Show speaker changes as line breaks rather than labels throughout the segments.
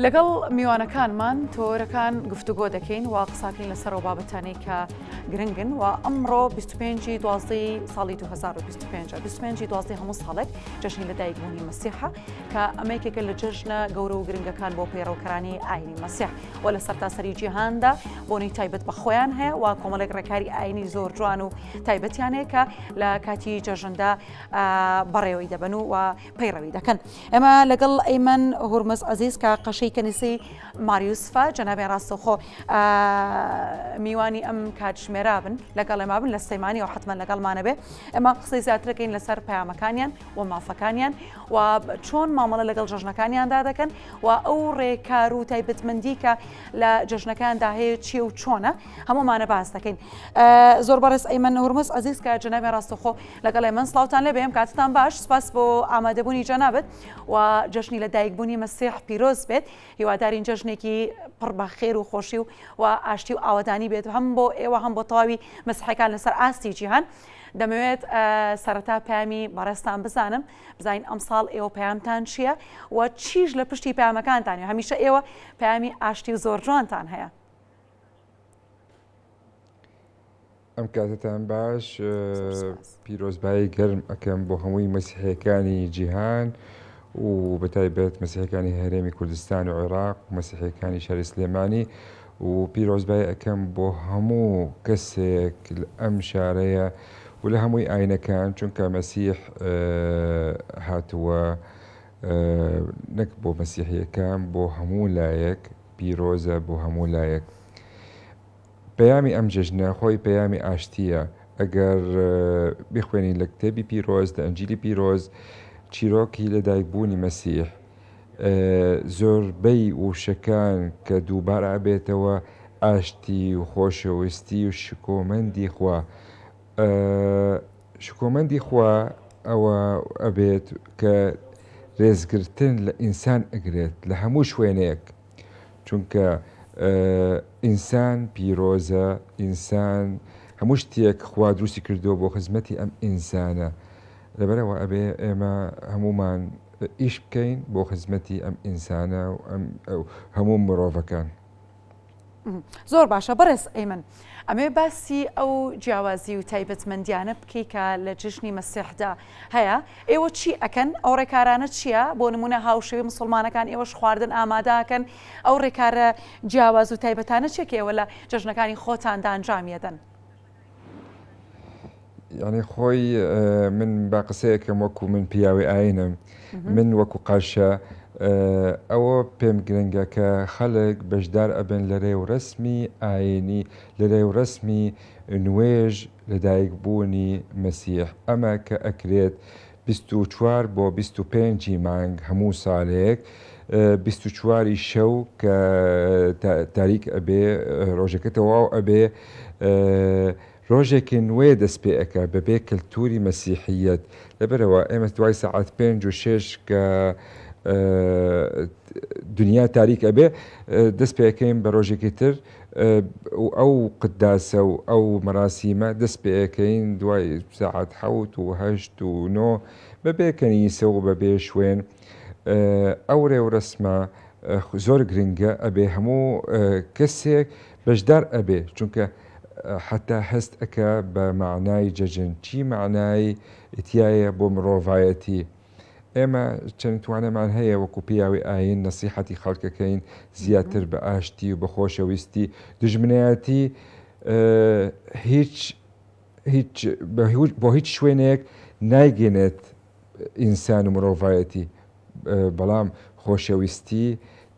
لەگەڵ میوانەکانمان تۆرەکان گفتوگۆ دەکەین و قساکەین لەسەر و بابەتانەی کە گرنگن و ئەمڕۆ 25 دوازدەی ساڵی 2025 دوازدەی هەموو ساڵێک جەژنی لەدایکبوونی مەسیحە کە ئەمەیەکێکە لە جەژنە گەورە و گرنگەکان بۆ پەیڕەوکەرانی ئاینی مەسیح و لە سەرتاسەری جیهاندا بۆنی تایبەت بە خۆیان هەیە و کۆمەڵێک ڕێکاری ئاینی زۆر جوان و تایبەتیان هەیە کە لە کاتی جەژندا بەڕێوەی دەبن و پەیڕەوی دەکەن. ئێمە لەگەڵ ئەیمن هورمز عەزیز کە قەشەی کەنیسەی ماریوسفە جەنابێ ڕاستەوخۆ میوانی ئەم کاتژمێرا بن لەگەڵ ئێمە بن لە سەیمانی و حتمما لەگەڵمانە بێ ئەمە قسەی زیاترەکەین لەسەر پەیامەکانیان و مافەکانیان و چۆن مامەڵە لەگەڵ جەژنەکانیاندا دەکەن و ئەو ڕێکار و تایبەتمەندی کە لە جەژنەکاندا هەیە چیە و چۆنە هەموومانە باس دەکەین. زۆر بەڕێز ئەیمن هورمز عەزیز کە جەنابێ ڕاستەوخۆ لەگەڵ ئێمە سڵاوتان لێ بێم کاتتان باش سپاس بۆ ئامادەبوونی جەنابەت و جەژنی لەدایکبوونی مەسیح پیرۆز بێت هیوادارین جەژنێکی پڕ بە خێر و خۆشی و ئاشتی و ئاوەدانی بێت هەم بۆ ئێوە هەم بۆ تەواوی مەسیحەکان لەسەر ئاستی جیهان. دەمەوێت سەرەتا پامی بەڕێستان بزانم بزانین ئەم ساڵ ئێوە پەیامتان چییە و چیش لە پشتی پەیامەکانتان هەمیشە ئێوە پامی ئاشتی و زۆر جوانتان هەیە.
ئەم کاتتان باش پیرۆزبایی گەرم ئەەکەم بۆ هەمووی مەسیحەکانی جیهان و بەتایبەت مەسیحەکانی هەرێمی کوردستان و عێراق و مەسیحەکانی شاری سلێمانی و پیرۆزبایی ئەەکەم بۆ هەموو کەسێک ئەم شارەیە و لە هەمووی ئاینەکان چونکە مەسیح هاتووە نەک بۆ مەسیحیەکان بۆ هەموو لایەک پیرۆزە بۆ هەموو لایەک. پەیامی ئەم جەژنە خۆی پەیامی ئاشتیە. ئەگەر بخوێنین لە کتێبی پیرۆز لە ئەنجیلی پیرۆز چیرۆکی لەدایکبوونی مەسیح زۆربەی وشەکان کە دووبارە ئەبێتەوە ئاشتی و خۆشەویستی و شکۆمەندی خوا. شکۆمەندی خوا ئەوە ئەبێت کە ڕێزگرتن لە ئینسان ئەگرێت لە هەموو شوێنێک چونکە ئینسان پیرۆزە ئینسان هەموو شتێک خوا دروستی کردووە بۆ خزمەتی ئەم ئینسانە لەبەرەوە ئەبێ ئێمە هەمومان ئیش بکەین بۆ خزمەتی ئەم ئینسانە و هەموو مرۆڤەکان.
زۆر باشە بەڕێز ئەیمن ئەمێ باسی ئەو جیاوازی و تایبەتمەندیانە بکەی کە لە جژنی مەسیحدا هەیە. ئێوە چی ئەکەن؟ ئەو ڕێکارانە چییە؟ بۆ نمونە هاوشێوی مسلمانەکان ئێوەش خواردن ئامادەکەن ئەو ڕێکارە جیاواز و تایبەتانە چێک ئێوە لە جژنەکانی خۆتاندا ئەنجامیەدەن؟
یعنی خۆی من با قسەیەکەم وەکو من پیاوی ئاینم من وەکو قاشە ئەوە پێم گرنگە کە خەڵک بەشدار ئەبن لە ڕێو ڕسمی ئاینی لە ڕێو ڕسمی نوێژ لەدایکبوونی مەسیح ئەمە کە ئەکرێت 24 بۆ 25 مانگ هەموو ساڵێک 24 شەو کە تاریک ئەبێ ڕۆژەکە تەواو ئەبێ ڕۆژێکی نوێ دەست پێ ئەکە بەبێ کللتوری مەسیحیەت لەبەرەوە ئێمە دوای سەعات 5 و 6 کە دنیا تاریک ئەبێ دەست پێەکەین بە ڕۆژێکی تر ئەو قداسە و ئەو مەراسیمە دەست پێەکەین دوای ساعات 7 و 8 و 9 بەبێ کەنیسە و بەبێ شوێن. ئەو ڕێوڕسمە زۆر گرنگە ئەبێ هەموو کەسێک بەشدار ئەبێ چونکە حتا هەست ئەکە بە معنای جەژن چی معنای ئتیایە بۆ مرۆڤایەتی. ئێمە چەند توانەمان هەیە وەکو پیاوی ئاین نەسیحەتی خەڵکەکەین زیاتر بە ئاشتی و بە خۆشەویستی دژمنایەتی بۆ هیچ شوێنێک نایگەنێت ئینسان و مرۆڤایەتی بەڵام خۆشەویستی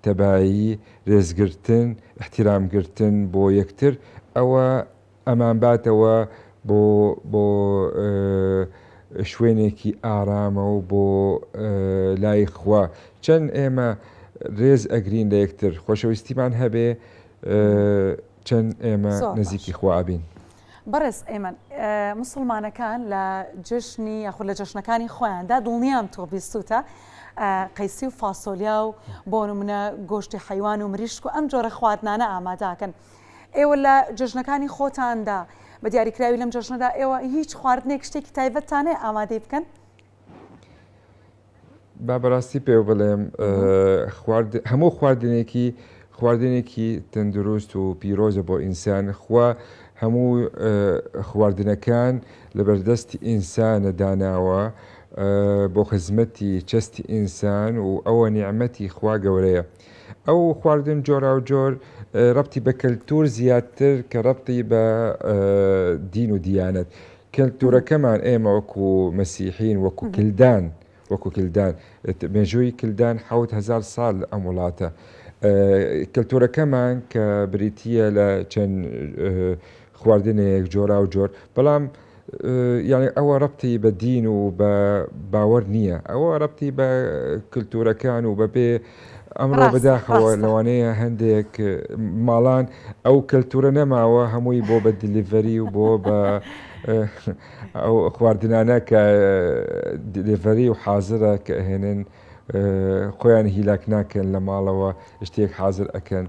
تەبایی ڕێزگرتن احتیرامگرتن بۆ یەکتر ئەوە ئەمان باتەوە بۆ شوێنێکی ئارامە و بۆ لای خوا چەند ئێمە ڕێز ئەگرین لە یەکتر خۆشەویستیمان هەبێ چەند ئێمە نزیکی خوابین.
بەڕێز ئێمن مسلمانەکان لە جژنی یاخود لە جەژنەکانی خۆیاندا دڵنیام تۆ بیستوتە قەیسی و فاسۆلیا و بۆ نمونە گۆشتی حەیوان و مریشک و ئەم جۆرە خواردنانە ئامادەکەن. ئێوە لە جژنەکانی خۆتاندا بە دیاریکراوی لەم جژنەدا ئێوە هیچ خواردنێک شتێکی تایبەتانەیە ئامادەی بکەن؟
با بەڕاستی پێ بڵێم هەموو خواردنێکی تەندروست و پیرۆزە بۆ ئینسان خوا هەموو خواردنەکان لە بەردەستی ئینسانە داناوە بۆ خزمەتی چەستی ئینسان و ئەوە نیعمەتی خوا گەورەیە. ئەو خواردن جۆرا و جۆر ڕەبتی بە کەلتور زیاتر کە ڕەبتی بە دین و دیانەت. کەلتورەکەمان ئێمە وەکو مەسیحین وەکو کلدان مێژووی کلدان 1000 ساڵ ئەم وڵاتە. کەلتورەکەمان کە بریتیە لە چەند خواردنێک جۆرا و جۆر، بەڵام یعنی ئەوە ڕەبتی بە دین و بە باوەڕ نییە، ئەوە ڕەبتی بە کلتورەکان و بەبێ ئەمڕۆ بەداخەوە لەوانەیە هەندێک ماڵان ئەو کەلتورە نەماوە هەمووی بۆ بە دیلیڤەری و بۆ بە ئەو خواردنانە کە دیلیڤەری و حازرە کە ئەهێنن خۆیان هیلاک ناکەن لە ماڵەوە شتێک حازر ئەکەن.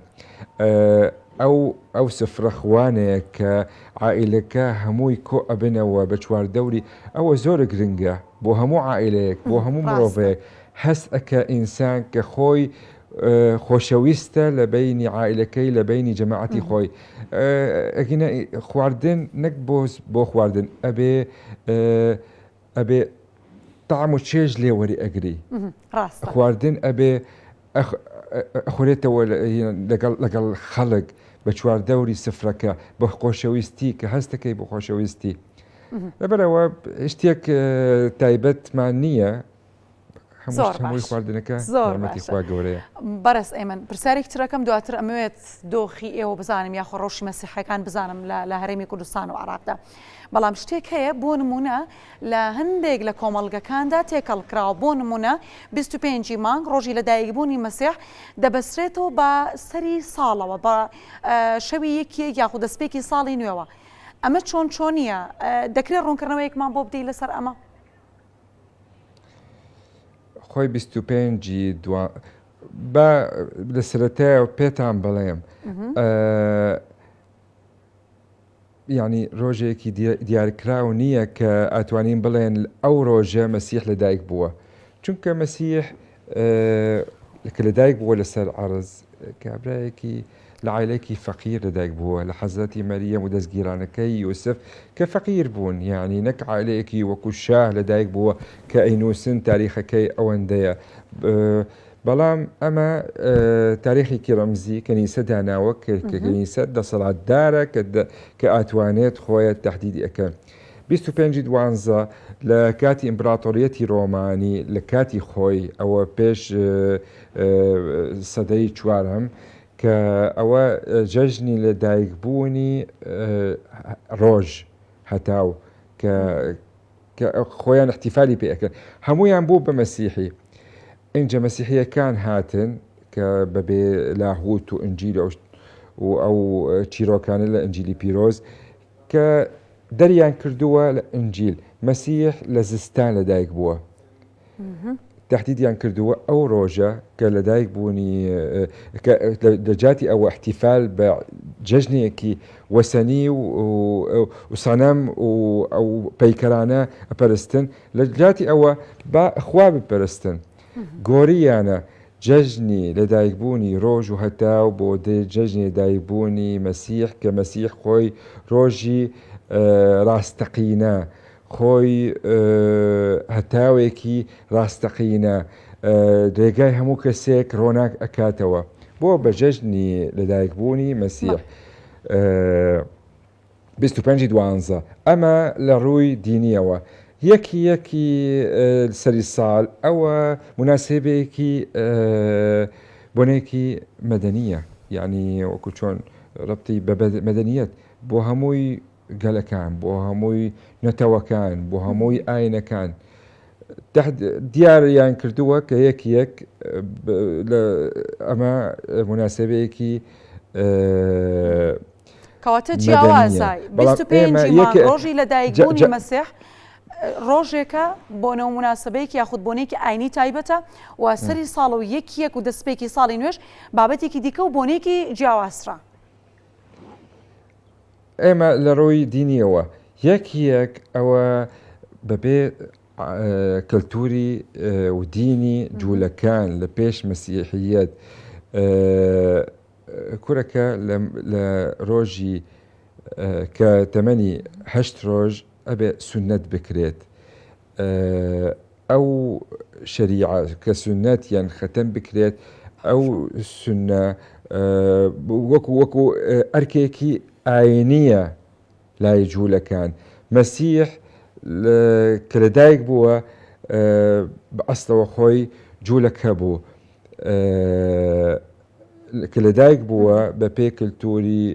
ئەو سفرەخوانەیە کە عائیلەکە هەمووی کۆ ئەبنەوە بە چواردەوری، ئەوە زۆر گرنگە بۆ هەموو عائیلەیەک، بۆ هەموو مرۆڤەیەک هەست ئەکە ئینسان کە خۆی خۆشەویستە لە بینی عائیلەکەی لە بینی جەماعەتی خۆی. ئەگینە خواردن نەک بۆ خواردن ئەبێ تەعام و چێژ لێ وەری ئەگری. خواردن ئەبێ ئەخورێتەوە لەگەڵ خەڵک بە چواردەوری سفرەکە بە خۆشەویستی کە هەستەکەی بۆ خۆشەویستی. لەبەرەوە شتێک تایبەتمان نییە، هەمووی خواردنەکە یارمەتی خوا گەورەیە.
بەرز ئێمن پرسیارێکی ترەکەم دواتر ئەمەوێت دۆخی ئێوە بزانم یاخۆ ڕۆژی مەسیحەکان بزانم لە هەرێمی کوردستان و عێراقدا، بەڵام شتێک هەیە بۆ نمونە لە هەندێک لە کۆمەڵگەکاندا تێکەڵکراوە. بۆ نمونە 25 مانگ ڕۆژی لەدایکبوونی مەسیح دەبەسرێتەوە بە سەری ساڵەوە بە شەوی یەکێک یاخود دەستپێکی ساڵی نوێەوە. ئەمە چۆنیە؟ دەکرێت ڕوونکردنەوەیەکمان بۆ بدەی لەسەر ئەمە؟
خۆی 25 بە لە سەرەتایە پێتان بڵێم یعنی ڕۆژێکی دیارکراو نییە کە ئەتوانین بڵێن ئەو ڕۆژە مەسیح لەدایک بووە، چونکە مەسیح کە لەدایک بووە لەسەر عەرز کابرایەکی لە عائیلەیەکی فەقیر لەدایک بووە، لە حەزەتی مەریەم و دەستگیرانەکەی یوسف کە فەقیر بوون، یعنی نەک عائیلەیەکی وەکو شاه لەدایک بووە کە ئەینووسن تاریخەکەی ئەوەندەیە. بەڵام ئەمە تاریخێکی ڕەمزی کەنیسە داناوە کە کەنیسە دەسەڵاتدارە کە ئاتوانێت خۆیان تەحدیدی ئەکەن. 25/12 لە کاتی ئیمپراتۆریەتی ڕۆمانی لە کاتی خۆی ئەوە پێش سەدەی 4 کە ئەوە جەژنی لەدایکبوونی ڕۆژ هەتاو کە خۆیان احتیفالی پێ ئەکەن، هەمویان بوو بە مەسیحی. اینجا مەسیحیەکان هاتن کە بەبێ لاهوت و ئنجیل و ئەو چیرۆکانە لە ئەنجیلی پیرۆز کە دەریان کردووە لە ئەنجیل مەسیح لە زستان لەدایک بووە، تهدیدیان کردووە ئەو ڕۆژە کە لەدایک بوونی دەجاتی ئەوە احتیفال بە جەژنێکی وەسەنی و سەنەم و ئەو پەیکەرانە ئەپەرستن، لە جاتی ئەوە با خوا بپەرستن. گۆریانە جەژنی لەدایکبوونی ڕۆژ و هەتاو بۆ جەژنی لەدایکبوونی مەسیح کە مەسیح خۆی ڕۆژی ڕاستەقینە، خۆی هەتاوێکی ڕاستەقینە، ڕێگای هەموو کەسێک ڕۆناک ئەکاتەوە بۆ بە جەژنی لەدایکبوونی مەسیح. 25/12 ئەمە لە ڕووی دینیەوە. یەکی سەری ساڵ ئەوە مناسبەیەکی بۆنێکی مەدەنیە، یعنی وەکو چۆن ڕەبتی بە مەدەنیەت بۆ هەمووی گەلەکان، بۆ هەمووی نەتەوەکان، بۆ هەمووی ئاینەکان دیاریان کردووە کە یەک ئەمە مناسبەیەکی
کەواتە جیاوازای 25 ڕۆژی لەدایکبوونی مەسیح ڕۆژێکە بۆنەوە مناسبەیەکی یاخود بۆنێکی ئاینی تایبەتە و سەری ساڵ و یەک و دەستپێکی ساڵی نوێش بابەتێکی دیکە و بۆنێکی جیاوازترە.
ئێمە لە ڕۆی دینیەوە یەک ئەوە بەبێ کەلتوری و دینی جوولەکان لە پێش مەسیحیەت کوورەکە لە ڕۆژی کە تەمەنی 8 ڕۆژ ئەبێ سونەت بکرێت ئەو شەریعە کە سونەت یان خەتەم بکرێت ئەو سونە وەکو ئەرکێکی ئاینیە لای جوولەکان مەسیح کە لەدایک بووە بە ئەستەوە خۆی جوولەکە بوو کە لەدایک بووە بە پێی کللتوری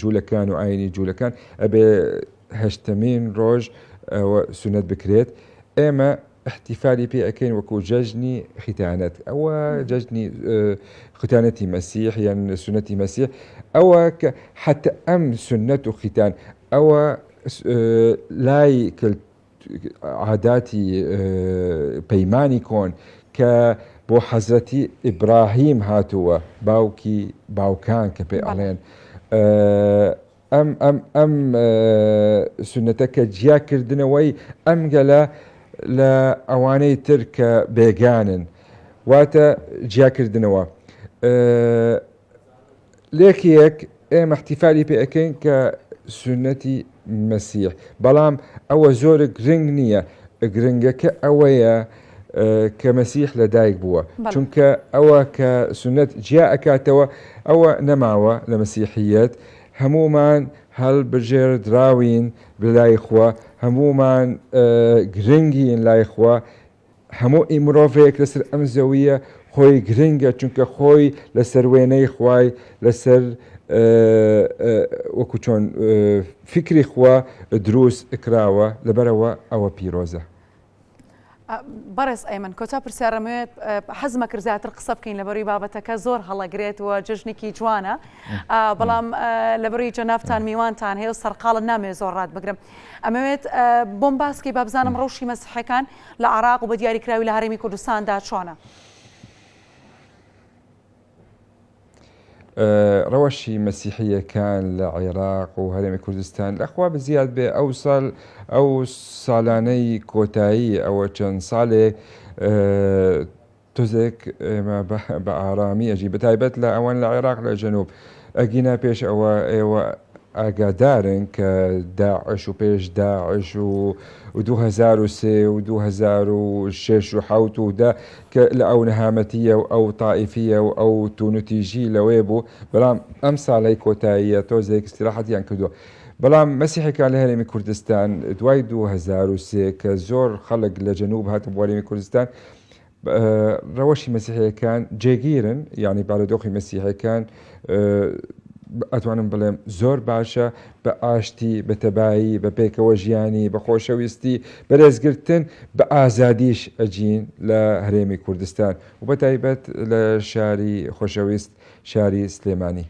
جوولەکان و ئاینی جوولەکان ئەبێ هەشتمین ڕۆژ سونەت بکرێت ئێمە احتیفالی پێ ئەەکەین وەکو جەژنی ختانەت ئەوە جەژنی ختانەتی مەسیح یان سونەتی مەسیح ئەوە کە حتى ئەم سونەت و ختان ئەوە لای عاداتی پەیمانی کۆن کە بۆ حەزرەتی ئیبراهیم هاتووە باوکی باوکان کە پێ ئەڵێن ئەم سونەتە کە جیاکردنەوەی ئەم گەلە لە ئەوانەی تر کە بێگانن واتە جیاکردنەوە لێکیەک ئێمە احتیفالی پێ ئەەکەین کە سونەتی مەسیح بەڵام ئەوە زۆر گرنگ نییە گرنگەکە ئەوەیە کە مەسیح لەدایک بووە چونکە ئەوە کە سونەت جیا ئەکاتەوە ئەوە نەماوە لە مەسیحیەت هەمومان هەڵبژێر دراوین بلای خوا هەمومان گرنگین لای خوا هەموو ئیمرۆڤەیەک لەسەر ئەم زەویە خۆی گرنگە چونکە خۆی لەسەر وێنەی خوای لەسەر وەکو چۆن فکری خوا دروست کراوە لەبەرەوە ئەوە پیرۆزە.
بەڕێز ئەیمن کۆتا پرسیارەمەوێت حەزمە کرد زیاتر قسە بکەین لەبەروی بابەتەکە زۆر هەڵەگرێتەوە جژنێکی جوانە بەڵام لەبەروی جەنافتان میوانتان هەیە و سەرقاڵت نامێ زۆر ڕات بگرم ئەمەوێت بۆم باسکەی با بزانم ڕەوشی مەسیحەکان لە عێراق و بە دیاریکراوی لە هەرێمی کوردستاندا چۆنە؟
ڕەوەشی مەسیحیەکان لە عێراق و هەرێمی کوردستان لەخوا بزیاد بێ ئەو ساڵانەی کۆتایی ئەوە چەند ساڵێک تۆزێک ئێمە بە ئارامی ئەژی بەتایبەت لە ئەوان لە عێراق لە جەنوب ئەگینا پێش ئەوە ئێوە ئاگادارن کە داعش و پێش داعش و 2003 و 2006 و 7 و دا کە لە ئەو نەهامەتیە و ئەو تائیفیە و ئەو تونوتیژی لەوێ بوو بەڵام ئەم ساڵی کۆتاییە تۆزێک استراحەتیان کردووە بەڵام مەسیحەکان لە هەرێمی کوردستان دوای 2003 کە زۆر خەڵک لە جەنوب هاتە بۆ هەرێمی کوردستان ڕەوەشی مەسیحیەکان جێگیرن یعنی بارودۆخی مەسیحەکان ئەتوانم بڵێم زۆر باشە بە ئاشتی بە تەبایی بە پێکەوە ژیانی بە خۆشەویستی بەرزگرتن بە ئازادیش ئەجین لە هەرێمی کوردستان و بە تایبەت لە شاری خۆشەویست شاری سلێمانی.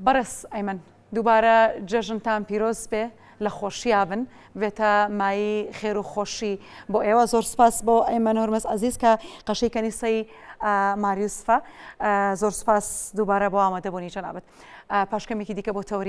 بەڕێز ئەیمن دووبارە جەژنتان پیرۆز بێ لە خۆشییابن بێتە مایی خێر و خۆشی بۆ ئێوە زۆر سپاس بۆ ئەیمن هۆرمەز عەزیز کە قەشەی کەنیسەی ماریوسفە زۆر سپاس دووبارە بۆ ئامادەبوونی جەنابەت پاشکەمێکی دیکە بۆ تەوری